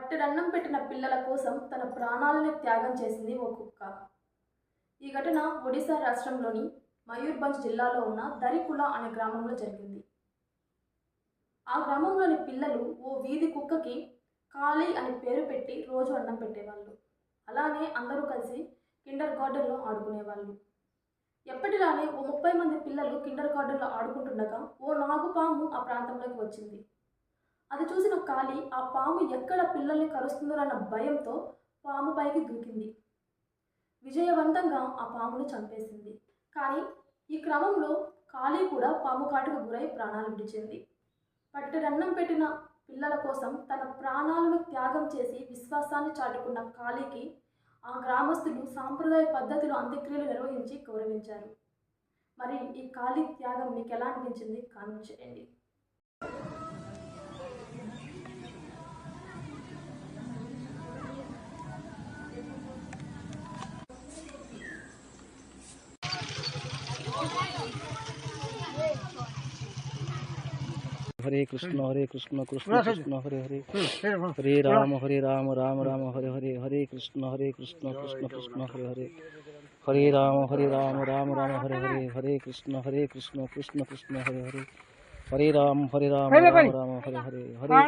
పట్టెడన్నం పెట్టిన పిల్లల కోసం తన ప్రాణాలను త్యాగం చేసింది ఓ కుక్క. ఈ ఘటన ఒడిశా రాష్ట్రంలోని మయూర్భంజ్ జిల్లాలో ఉన్న దరికుల అనే గ్రామంలో జరిగింది. ఆ గ్రామంలోని పిల్లలు ఓ వీధి కుక్కకి కాళీ అని పేరు పెట్టి రోజు అన్నం పెట్టేవాళ్ళు. అలానే అందరూ కలిసి కిండర్ గార్డెన్లో ఆడుకునేవాళ్ళు. ఎప్పటిలానే ఓ 30 మంది పిల్లలు కిండర్ గార్డెన్లో ఆడుకుంటుండగా ఓ నాగుపాము ఆ ప్రాంతంలోకి వచ్చింది. అది చూసిన కాళీ ఆ పాము ఎక్కడ పిల్లల్ని కరుస్తుందోనన్న భయంతో పాము పైకి దూకింది. విజయవంతంగా ఆ పామును చంపేసింది. కానీ ఈ క్రమంలో కాళీ కూడా పాము కాటుకు గురై ప్రాణాలు విడిచింది. పట్టెడన్నం పెట్టిన పిల్లల కోసం తన ప్రాణాలను త్యాగం చేసి విశ్వాసాన్ని చాటుకున్న కాళీకి ఆ గ్రామస్తులు సాంప్రదాయ పద్ధతిలో అంత్యక్రియలు నిర్వహించి గౌరవించారు. మరి ఈ కాళీ త్యాగం మీకు ఎలా అనిపించింది? కామెంట్ చేయండి. हरे कृष्ण कृष्ण कृष्ण हरे हरे हरे राम राम राम हरे हरे हरे कृष्ण कृष्ण कृष्ण हरे हरे हरे राम राम राम हरे हरे हरे कृष्ण कृष्ण कृष्ण हरे हरे हरे राम राम राम हरे हरे हरे